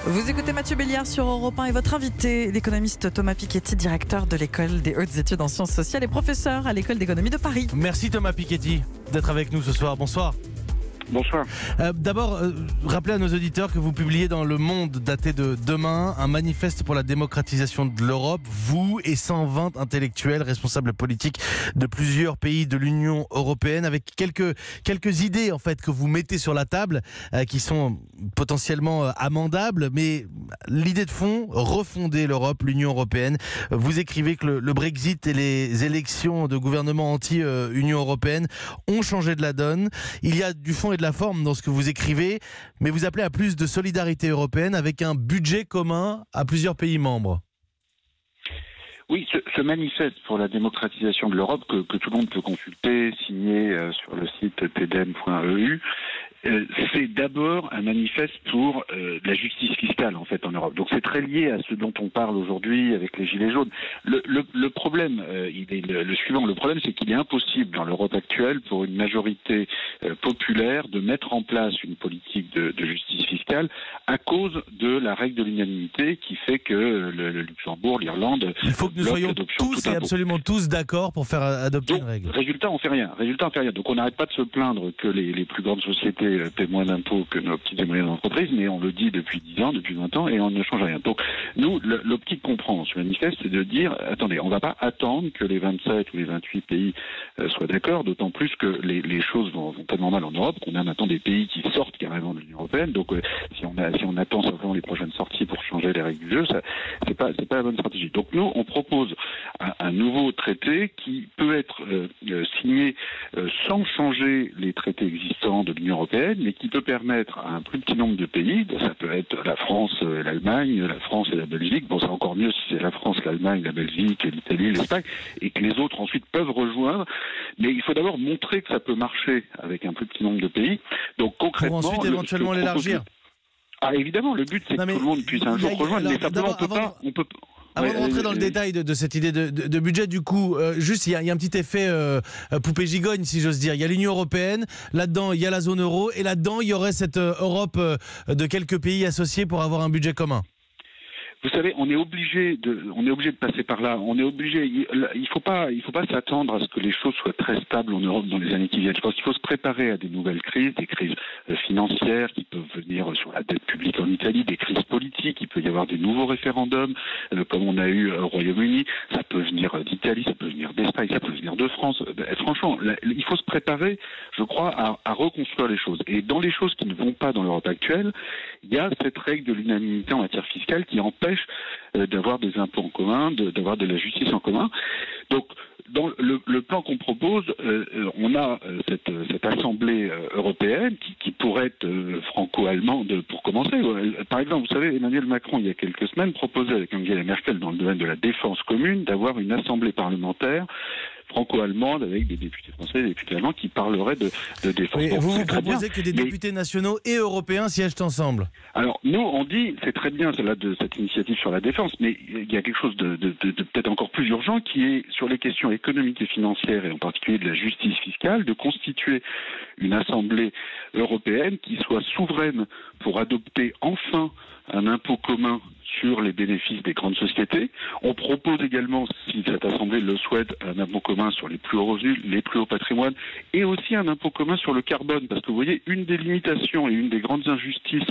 Vous écoutez Mathieu Béliard sur Europe 1 et votre invité, l'économiste Thomas Piketty, directeur de l'école des hautes études en sciences sociales et professeur à l'école d'économie de Paris. Merci Thomas Piketty d'être avec nous ce soir. Bonsoir. Bonsoir. D'abord, rappelez à nos auditeurs que vous publiez dans Le Monde, daté de demain, un manifeste pour la démocratisation de l'Europe. Vous et 120 intellectuels, responsables politiques de plusieurs pays de l'Union européenne, avec quelques idées en fait que vous mettez sur la table, qui sont potentiellement amendables. Mais l'idée de fond, refonder l'Europe, l'Union européenne. Vous écrivez que le Brexit et les élections de gouvernement anti-Union européenne ont changé de la donne. Il y a du fond et de la forme dans ce que vous écrivez, mais vous appelez à plus de solidarité européenne avec un budget commun à plusieurs pays membres. Oui, ce manifeste pour la démocratisation de l'Europe que tout le monde peut consulter, signé sur le site tdem.eu, c'est d'abord un manifeste pour la justice fiscale en fait en Europe. Donc c'est très lié à ce dont on parle aujourd'hui avec les gilets jaunes. Le problème, il est le suivant. Le problème, c'est qu'il est impossible dans l'Europe actuelle pour une majorité populaire de mettre en place une politique de justice fiscale à cause de la règle de l'unanimité qui fait que le Luxembourg, l'Irlande, il faut que nous soyons tous et absolument tous d'accord pour faire adopter une règle. Résultat, on fait rien. Donc on n'arrête pas de se plaindre que les plus grandes sociétés paient moins d'impôts que nos petites et moyennes entreprises, mais on le dit depuis 10 ans, depuis 20 ans, et on ne change rien. Donc nous, l'optique qu'on prend dans ce manifeste, c'est de dire, attendez, on ne va pas attendre que les 27 ou les 28 pays soient d'accord, d'autant plus que les choses vont tellement mal en Europe qu'on a maintenant des pays qui sortent carrément de l'Union européenne. Donc si on attend simplement les prochaines sorties pour changer les règles du jeu, ça c'est pas la bonne stratégie. Donc nous, on propose un nouveau traité qui peut être signé sans changer les traités existants de l'Union européenne, mais qui peut permettre à un plus petit nombre de pays, ça peut être la France, l'Allemagne, la France et la Belgique, bon c'est encore mieux si c'est la France, l'Allemagne, la Belgique, l'Italie, l'Espagne, et que les autres ensuite peuvent rejoindre, mais il faut d'abord montrer que ça peut marcher avec un plus petit nombre de pays. Donc concrètement, pour ensuite éventuellement l'élargir. Ah évidemment, le but c'est que tout le monde puisse un jour rejoindre, mais simplement on peut pas. Avant de rentrer dans le détail de cette idée de budget, du coup, juste, il y a un petit effet poupée gigogne, si j'ose dire. Il y a l'Union européenne, là-dedans, il y a la zone euro, et là-dedans, il y aurait cette Europe de quelques pays associés pour avoir un budget commun. Vous savez, on est obligé de passer par là. Il faut pas s'attendre à ce que les choses soient très stables en Europe dans les années qui viennent. Je pense qu'il faut se préparer à des nouvelles crises, des crises financières qui peuvent venir sur la dette publique en Italie, des crises politiques. Il peut y avoir des nouveaux référendums, comme on a eu au Royaume-Uni. Ça peut venir d'Italie, ça peut venir d'Espagne, ça peut venir de France. Franchement, il faut se préparer, je crois, à reconstruire les choses. Et dans les choses qui ne vont pas dans l'Europe actuelle, il y a cette règle de l'unanimité en matière fiscale qui empêche d'avoir des impôts en commun, d'avoir de la justice en commun. Donc, dans le plan qu'on propose, on a cette assemblée européenne qui pourrait être franco-allemande pour commencer. Par exemple, vous savez, Emmanuel Macron, il y a quelques semaines, proposait avec Angela Merkel dans le domaine de la défense commune d'avoir une assemblée parlementaire franco-allemande avec des députés français et des députés allemands qui parlewaraient de défense. Oui, vous proposez que des députés nationaux et européens siègent ensemble. Alors, nous, on dit, c'est très bien celle-là de cette initiative sur la défense, mais il y a quelque chose de peut-être encore plus urgent qui est sur les questions économiques et financières et en particulier de la justice fiscale, de constituer une assemblée européenne qui soit souveraine pour adopter enfin un impôt commun sur les bénéfices des grandes sociétés. On propose également, si cette assemblée le souhaite, un impôt commun sur les plus hauts revenus, les plus hauts patrimoines, et aussi un impôt commun sur le carbone. Parce que vous voyez, une des limitations et une des grandes injustices,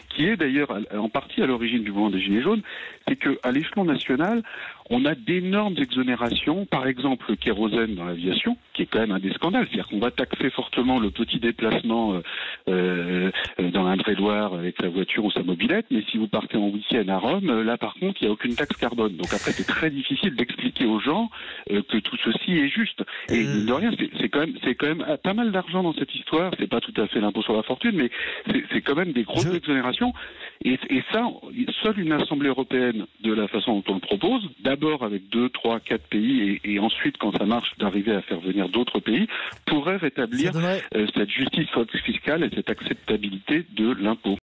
qui est d'ailleurs en partie à l'origine du mouvement des Gilets jaunes, c'est qu'à l'échelon national, on a d'énormes exonérations, par exemple le kérosène dans l'aviation, qui est quand même un des scandales. C'est-à-dire qu'on va taxer fortement le petit déplacement dans l'Indre-et-Loire avec sa voiture ou sa mobilette, mais si vous partez en week-end à Rome, là par contre, il n'y a aucune taxe carbone. Donc après, c'est très difficile d'expliquer aux gens que tout ceci est juste. Et mine de rien, c'est quand même pas mal d'argent dans cette histoire. C'est pas tout à fait l'impôt sur la fortune, mais c'est quand même des grosses exonérations. Et ça, seule une Assemblée européenne, de la façon dont on le propose, d'abord avec 2, 3, 4 pays, et ensuite, quand ça marche, d'arriver à faire venir d'autres pays, pourrait rétablir cette justice fiscale et cette acceptabilité de l'impôt.